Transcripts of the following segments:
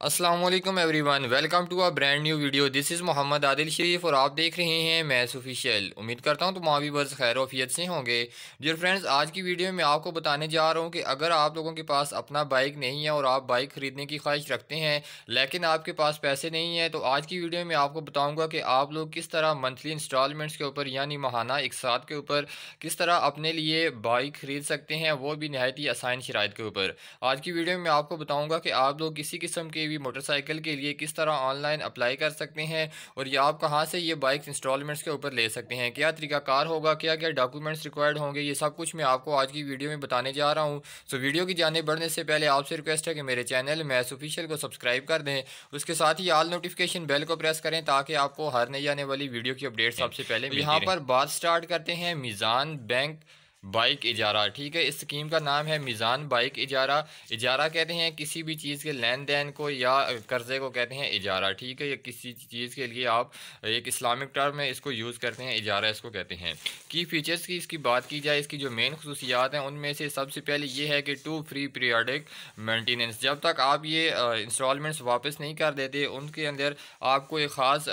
अस्सलाम वालेकुम everyone, welcome to a brand new video. This is Mohammad Adil Sharif और आप देख रहे हैं मैथ्स ऑफिशियल। उम्मीद करता हूं तुम भी बस खैर वफियत से होंगे। डियर फ्रेंड्स, आज की वीडियो में आपको बताने जा रहा हूं कि अगर आप लोगों के पास अपना बाइक नहीं है और आप बाइक ख़रीदने की ख्वाहिश रखते हैं लेकिन आपके पास पैसे नहीं हैं, तो आज की वीडियो में आपको बताऊँगा कि आप लोग किस तरह मंथली इंस्टॉलमेंट्स के ऊपर यानी माहाना इकसात के ऊपर किस तरह अपने लिए बाइक ख़रीद सकते हैं, वो भी नहायत ही आसान शराइत के ऊपर। आज की वीडियो में आपको बताऊंगा कि आप लोग किसी किस्म के भी मोटरसाइकिल के लिए किस तरह ऑनलाइन अप्लाई कर सकते हैं और ये आप कहां से ये बाइक इंस्टॉलमेंट्स के ऊपर ले सकते हैं, क्या तरीकाकार होगा, क्या क्या डॉक्यूमेंट्स रिक्वायर्ड होंगे, ये सब कुछ मैं आपको आज की वीडियो में बताने जा रहा हूं। सो वीडियो की जाने बढ़ने से पहले आपसे रिक्वेस्ट है कि मेरे चैनल मैथ्स ऑफिशियल को सब्सक्राइब कर दें, उसके साथ ही ऑल नोटिफिकेशन बेल को प्रेस करें ताकि आपको हर नई आने वाली वीडियो की अपडेट सबसे पहले मिलती रहे। यहाँ पर बात स्टार्ट करते हैं मीज़ान बैंक बाइक इजारा। ठीक है, इस स्कीम का नाम है मीज़ान बाइक इजारा। इजारा कहते हैं किसी भी चीज़ के लेन देन को या कर्ज़े को कहते हैं इजारा। ठीक है, या किसी चीज़ के लिए आप एक इस्लामिक टर्म है, इसको यूज़ करते हैं, इजारा इसको कहते हैं। की फ़ीचर्स की इसकी बात की जाए, इसकी जो मेन खसूसियात हैं उनमें से सबसे पहले ये है कि टू फ्री पीरियडिक मेंटेनेंस। जब तक आप ये इंस्टॉलमेंट्स वापस नहीं कर देते उनके अंदर आपको एक ख़ास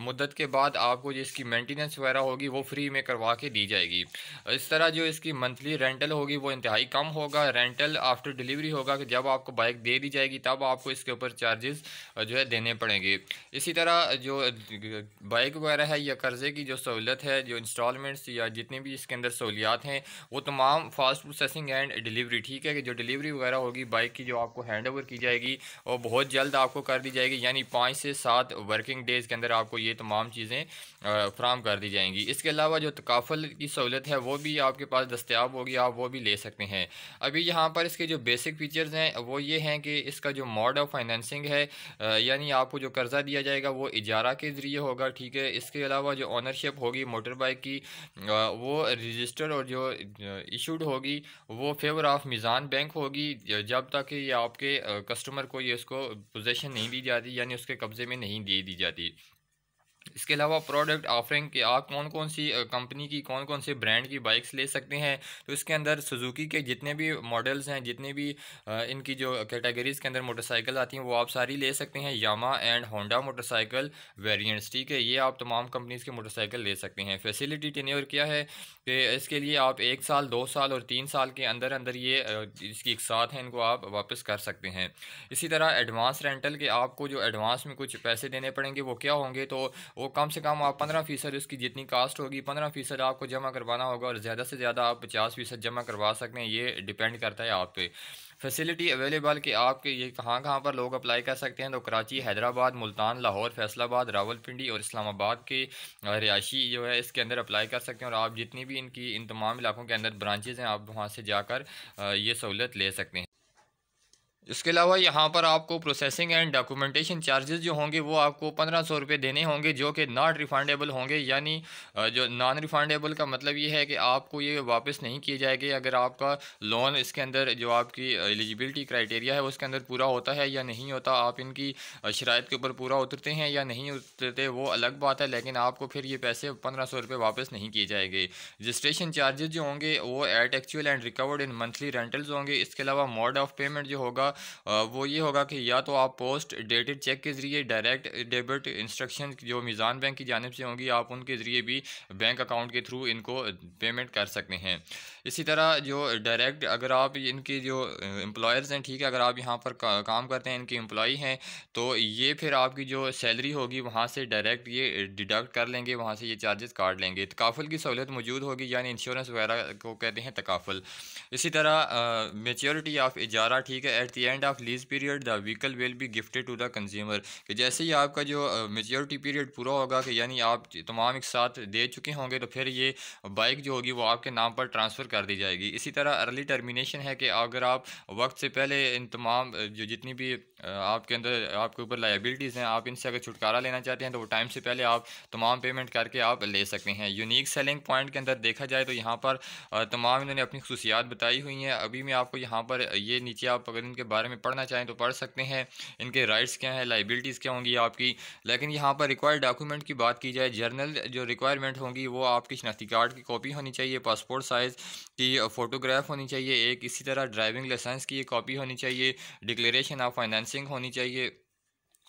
मुद्दत के बाद आपको जो इसकी मेंटेनेंस वगैरह होगी वो फ्री में करवा के दी जाएगी। इस तरह जो इसकी मंथली रेंटल होगी वो इंतहाई कम होगा। रेंटल आफ्टर डिलीवरी होगा कि जब आपको बाइक दे दी जाएगी तब आपको इसके ऊपर चार्जेस जो है देने पड़ेंगे। इसी तरह जो बाइक वगैरह है या कर्ज़े की जो सहूलत है, जो इंस्टॉलमेंट्स या जितनी भी इसके अंदर सहूलियात हैं वो तमाम फास्ट प्रोसेसिंग एंड डिलीवरी। ठीक है, कि जो डिलीवरी वगैरह होगी बाइक की जो आपको हैंड ओवर की जाएगी और बहुत जल्द आपको कर दी जाएगी, यानी 5 से 7 वर्किंग डेज़ के अंदर आपको ये तमाम चीज़ें फ्राहम कर दी जाएंगी। इसके अलावा जो तकाफल की सहूलत है वो भी आपके पास दस्तयाब होगी, आप वो भी ले सकते हैं। अभी यहाँ पर इसके जो बेसिक फीचर्स हैं वो ये हैं कि इसका जो मोड ऑफ फाइनेंसिंग है, यानी आपको जो कर्ज़ा दिया जाएगा वो इजारा के ज़रिए होगा। ठीक है, इसके अलावा जो ओनरशिप होगी मोटर बाइक की वो रजिस्टर और जो इशूड होगी वो फेवर ऑफ मीज़ान बैंक होगी, जब तक ये आपके कस्टमर को ये उसको पोजेसन नहीं दी जाती, यानी उसके कब्ज़े में नहीं दे दी जाती। इसके अलावा प्रोडक्ट ऑफरिंग कि आप कौन कौन सी कंपनी की कौन कौन से ब्रांड की बाइक्स ले सकते हैं, तो इसके अंदर सुजुकी के जितने भी मॉडल्स हैं, जितने भी इनकी जो कैटेगरीज़ के अंदर मोटरसाइकिल आती हैं वो आप सारी ले सकते हैं। यामा एंड होंडा मोटरसाइकिल वेरिएंट्स। ठीक है, ये आप तमाम कंपनीज़ के मोटरसाइकिल ले सकते हैं। फैसिलिटी टेन्योर क्या है कि इसके लिए आप 1 साल 2 साल और 3 साल के अंदर अंदर ये इसकी एक साथ हैं इनको आप वापस कर सकते हैं। इसी तरह एडवांस रेंटल के आपको जो एडवांस में कुछ पैसे देने पड़ेंगे वो क्या होंगे, तो वो कम से कम आप 15% उसकी जितनी कास्ट होगी 15% आपको जमा करवाना होगा और ज़्यादा से ज़्यादा आप 50% जमा करवा सकते हैं। ये डिपेंड करता है आप पे। फैसिलिटी अवेलेबल कि आपके ये कहाँ कहाँ पर लोग अप्लाई कर सकते हैं, तो कराची, हैदराबाद, मुल्तान, लाहौर, फैसलाबाद, रावलपिंडी और इस्लामाबाद के रिहायशी जो है इसके अंदर अप्लाई कर सकते हैं। और आप जितनी भी इनकी इन तमाम इलाकों के अंदर ब्रांचेज़ हैं आप वहाँ से जाकर ये सहूलत ले सकते हैं। इसके अलावा यहाँ पर आपको प्रोसेसिंग एंड डॉक्यूमेंटेशन चार्जेस जो होंगे वो आपको 1500 रुपये देने होंगे, जो कि नॉट रिफंडेबल होंगे। यानी जो नॉन रिफंडेबल का मतलब ये है कि आपको ये वापस नहीं किए जाएंगे अगर आपका लोन इसके अंदर जो आपकी एलिजिबिलिटी क्राइटेरिया है उसके अंदर पूरा होता है या नहीं होता, आप इनकी शराइत के ऊपर पूरा उतरते हैं या नहीं उतरते वो अलग बात है, लेकिन आपको फिर ये पैसे 1500 रुपये वापस नहीं किए जाएंगे। रजिस्ट्रेशन चार्जेस जो होंगे वो at actual and recovered in monthly rentals होंगे। इसके अलावा मोड ऑफ पेमेंट जो होगा वो ये होगा कि या तो आप पोस्ट डेटेड चेक के ज़रिए डायरेक्ट डेबिट इंस्ट्रक्शन जो मीज़ान बैंक की जानिब से होंगी आप उनके ज़रिए भी बैंक अकाउंट के थ्रू इनको पेमेंट कर सकते हैं। इसी तरह जो डायरेक्ट अगर आप इनके जो एम्प्लॉयर्स हैं, ठीक है, अगर आप यहाँ पर काम करते हैं, इनके एम्प्लॉई हैं, तो ये फिर आपकी जो सैलरी होगी वहाँ से डायरेक्ट ये डिडक्ट कर लेंगे, वहाँ से ये चार्जेस काट लेंगे। तकाफुल की सहूलत मौजूद होगी, यानी इंश्योरेंस वगैरह को कहते हैं तकाफुल। इसी तरह मेच्योरिटी ऑफ इजारा, ठीक है, at the end of lease period the vehicle will be gifted to the consumer, कि जैसे ही आपका जो मेच्योरिटी पीरियड पूरा होगा कि यानी आप तमाम एक साथ दे चुके होंगे तो फिर ये बाइक जो होगी वो आपके नाम पर ट्रांसफ़र कर दी जाएगी। इसी तरह अर्ली टर्मिनेशन है कि अगर आप वक्त से पहले इन तमाम जो जितनी भी आपके अंदर आपके ऊपर लायबिलिटीज़ हैं आप इनसे अगर छुटकारा लेना चाहते हैं तो वो टाइम से पहले आप तमाम पेमेंट करके आप ले सकते हैं। यूनिक सेलिंग पॉइंट के अंदर देखा जाए तो यहाँ पर तमाम इन्होंने अपनी खसूसियात बताई हुई हैं। अभी मैं आपको यहाँ पर ये नीचे आप अगर इनके बारे में पढ़ना चाहें तो पढ़ सकते हैं, इनके राइट्स क्या हैं, लाइबिलिटीज़ क्या होंगी आपकी। लेकिन यहाँ पर रिक्वायर्ड डॉक्यूमेंट की बात की जाए, जर्नल जो रिक्वायरमेंट होंगी वो आपकी शनाख्ती कार्ड की कॉपी होनी चाहिए, पासपोर्ट साइज़ की फ़ोटोग्राफ होनी चाहिए एक, इसी तरह ड्राइविंग लाइसेंस की एक कॉपी होनी चाहिए, डिक्लेरेशन ऑफ फाइनेंसिंग होनी चाहिए,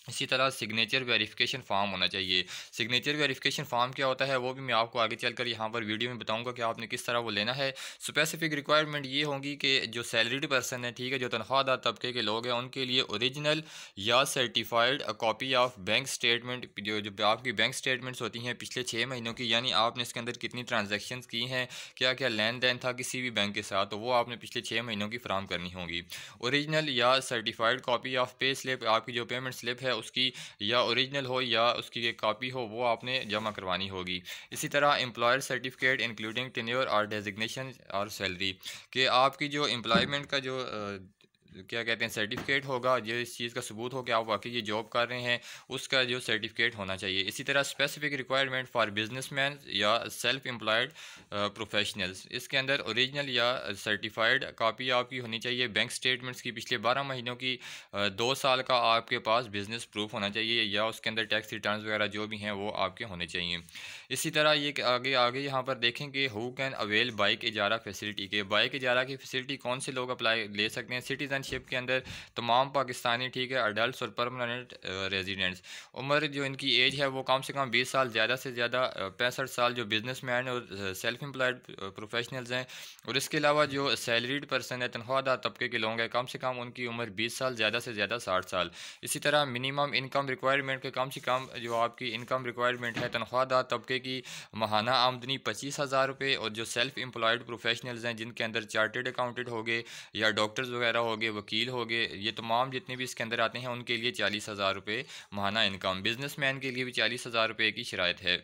इसी तरह सिग्नेचर वेरिफिकेशन फॉर्म होना चाहिए। सिग्नेचर वेरिफिकेशन फॉर्म क्या होता है वो भी मैं आपको आगे चलकर यहाँ पर वीडियो में बताऊंगा कि आपने किस तरह वो लेना है। स्पेसिफिक रिक्वायरमेंट ये होंगी कि जो सैलरीड पर्सन है, ठीक है, जो तनख्वाहदार तबके के लोग हैं, उनके लिए ओरिजिनल या certified copy of bank statement, जो जो आपकी बैंक स्टेटमेंट्स होती हैं पिछले 6 महीनों की, यानी आपने इसके अंदर कितनी ट्रांजेक्शन की हैं, क्या क्या लेन देन था किसी भी बैंक के साथ, तो वो आपने पिछले 6 महीनों की फराम करनी होगी। ओरिजिनल या certified copy of pay slip, आपकी जो पेमेंट स्लिप है उसकी या ओरिजिनल हो या उसकी एक कॉपी हो, वो आपने जमा करवानी होगी। इसी तरह एम्प्लॉयर सर्टिफिकेट इंक्लूडिंग टेन्योर और डेजिग्नेशन और सैलरी, कि आपकी जो एम्प्लॉयमेंट का जो क्या कहते हैं सर्टिफिकेट होगा, जो इस चीज़ का सबूत हो कि आप वाकई ये जॉब कर रहे हैं, उसका जो सर्टिफिकेट होना चाहिए। इसी तरह स्पेसिफिक रिक्वायरमेंट फॉर बिजनेसमैन या सेल्फ एम्प्लॉयड प्रोफेशनल्स, इसके अंदर ओरिजिनल या सर्टिफाइड कॉपी आपकी होनी चाहिए बैंक स्टेटमेंट्स की पिछले 12 महीनों की। 2 साल का आपके पास बिजनेस प्रूफ होना चाहिए, या उसके अंदर टैक्स रिटर्न्स वगैरह जो भी हैं वो आपके होने चाहिए। इसी तरह ये कि आगे आगे यहाँ पर देखेंगे हु कैन अवेल बाइक इजारा फैसिलिटी, के बाइक इजारा की फैसिलिटी कौन से लोग अप्लाई ले सकते हैं। सिटीजनशिप के अंदर तमाम पाकिस्तानी, ठीक है, अडल्ट और परमानेंट रेजिडेंट्स। उम्र जो इनकी एज है वो कम से कम 20 साल, ज़्यादा से ज़्यादा 65 साल जो बिजनेसमैन और सेल्फ एम्प्लॉयड प्रोफेशनल्स हैं। और इसके अलावा जो सैलरीड पर्सन है, तनख्वाहदार तबके के लोग हैं, कम से कम उनकी उम्र 20 साल, ज़्यादा से ज़्यादा 60 साल। इसी तरह मिनिमम इनकम रिक्वायरमेंट के कम से कम जो आपकी इनकम रिक्वायरमेंट है तनख्वाहदार तबके की, माहाना आमदनी 25,000 रुपये। और जो सेल्फ एम्प्लॉयड प्रोफेशनल्स हैं जिनके अंदर चार्टेड अकाउंटेंट हो गए या डॉक्टर्स वगैरह हो गए, वकील हो गए, ये तमाम जितने भी इसके अंदर आते हैं उनके लिए 40,000 रुपये माहाना इनकम। बिजनेसमैन के लिए भी 40,000 रुपये की शराइत है।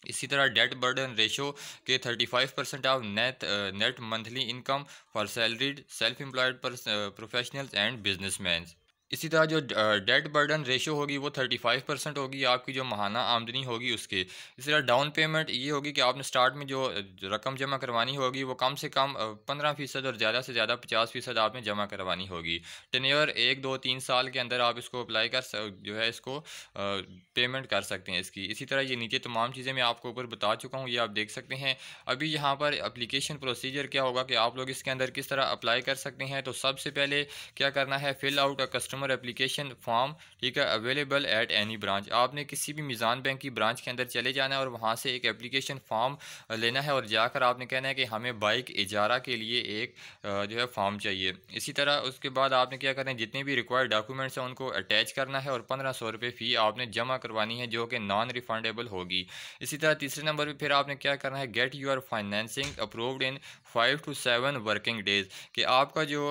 इसी तरह डेट बर्डन रेशो के 35% of net monthly income for salaried self employed professionals and businessman. इसी तरह जो डेट बर्डन रेशो होगी वो 35% होगी आपकी जो माहाना आमदनी होगी उसके। इसी तरह डाउन पेमेंट ये होगी कि आपने स्टार्ट में जो रकम जमा करवानी होगी वो कम से कम 15% और ज़्यादा से ज़्यादा 50% आपने जमा करवानी होगी। टेन्योर 1 2 3 साल के अंदर आप इसको अप्लाई जो है इसको पेमेंट कर सकते हैं इसकी। इसी तरह ये नीचे तमाम चीज़ें मैं आपको ऊपर बता चुका हूँ, ये आप देख सकते हैं। अभी यहाँ पर अप्लीकेशन प्रोसीजर क्या होगा कि आप लोग इसके अंदर किस तरह अप्लाई कर सकते हैं। तो सबसे पहले क्या करना है, fill out a customer application form, ठीक है, अवेलेबल एट एनी ब्रांच। आपने किसी भी मिज़ान बैंक की ब्रांच के अंदर चले जाना है और वहाँ से एक एप्लीकेशन फॉर्म लेना है और जाकर आपने कहना है कि हमें बाइक इजारा के लिए एक जो है फॉर्म चाहिए। इसी तरह उसके बाद आपने क्या करना है, जितने भी रिक्वायर्ड डॉक्यूमेंट्स हैं उनको अटैच करना है और 1500 रुपये फ़ी आपने जमा करवानी है जो कि नॉन रिफंडेबल होगी। इसी तरह तीसरे नंबर पर फिर आपने क्या करना है, get your financing approved in 5 to 7 working days, कि आपका जो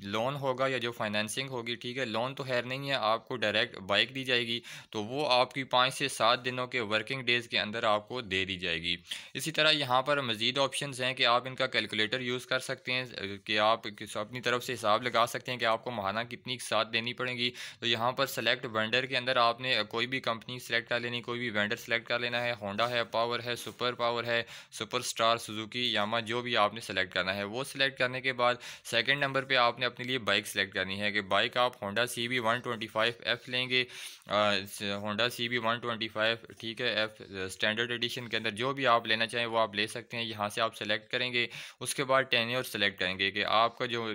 लोन होगा या जो फाइनेंसिंग होगी, ठीक है, लोन तो खैर नहीं है, आपको डायरेक्ट बाइक दी जाएगी, तो वो आपकी 5 से 7 दिनों के वर्किंग डेज़ के अंदर आपको दे दी जाएगी। इसी तरह यहाँ पर मज़ीद ऑप्शंस हैं कि आप इनका कैलकुलेटर यूज़ कर सकते हैं, कि आप अपनी तरफ से हिसाब लगा सकते हैं कि आपको माहाना कितनी साथ देनी पड़ेगी। तो यहाँ पर सेलेक्ट वेंडर के अंदर आपने कोई भी कंपनी सेलेक्ट कर लेनी, कोई भी वेंडर सेलेक्ट कर लेना है। होंडा है, पावर है, सुपर पावर है, सुपर स्टार, सुजुकी, यामा, जो भी आपने सेलेक्ट करना है। वो सिलेक्ट करने के बाद सेकंड नंबर पे आपने अपने लिए बाइक सेलेक्ट करनी है, कि बाइक आप होंडा CB 125F लेंगे। होंडा CB 125, ठीक है, एफ स्टैंडर्ड एडिशन के अंदर जो भी आप लेना चाहें वो आप ले सकते हैं। यहाँ से आप सेलेक्ट करेंगे, उसके बाद टेन्योर सेलेक्ट करेंगे कि आपका जो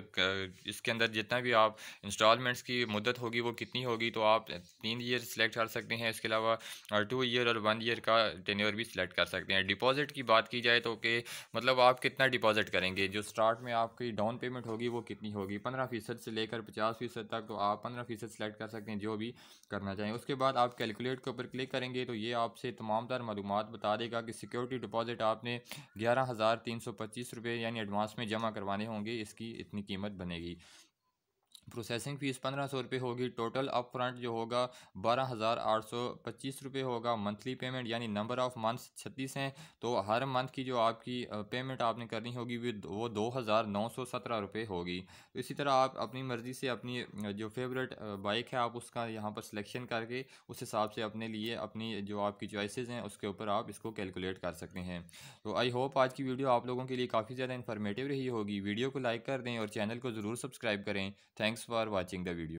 इसके अंदर जितना भी आप इंस्टॉलमेंट्स की मुद्दत होगी वो कितनी होगी। तो आप 3 ईयर सेलेक्ट कर सकते हैं, इसके अलावा 2 ईयर और 1 ईयर का टेन्योर भी सिलेक्ट कर सकते हैं। डिपॉजिट की बात की जाए तो कि मतलब आप कितना डिपॉजिट करेंगे, जो स्टार्ट में आपकी डाउन पेमेंट होगी वो कितनी होगी, 15% से लेकर 50% तक, तो आप 15% सेलेक्ट कर सकते हैं जो भी करना चाहें। उसके बाद आप कैलकुलेट के ऊपर क्लिक करेंगे तो ये आपसे तमाम तर मालूमात बता देगा कि सिक्योरिटी डिपॉजिट आपने 11,325 रुपये यानी एडवांस में जमा करवाने होंगे, इसकी इतनी कीमत बनेगी। प्रोसेसिंग फ़ीस 1500 रुपये होगी। टोटल अप फ्रंट जो होगा 12,825 रुपये होगा। मंथली पेमेंट यानी नंबर ऑफ़ मंथ्स 36 हैं, तो हर मंथ की जो आपकी पेमेंट आपने करनी होगी वो 2,917 रुपये होगी। तो इसी तरह आप अपनी मर्ज़ी से अपनी जो फेवरेट बाइक है आप उसका यहाँ पर सिलेक्शन करके उस हिसाब से अपने लिए अपनी जो आपकी चॉइसेस हैं उसके ऊपर आप इसको कैलकुलेट कर सकते हैं। तो आई होप आज की वीडियो आप लोगों के लिए काफ़ी ज़्यादा इन्फॉर्मेटिव रही होगी। वीडियो को लाइक कर दें और चैनल को ज़रूर सब्सक्राइब करें। Thanks for watching the video.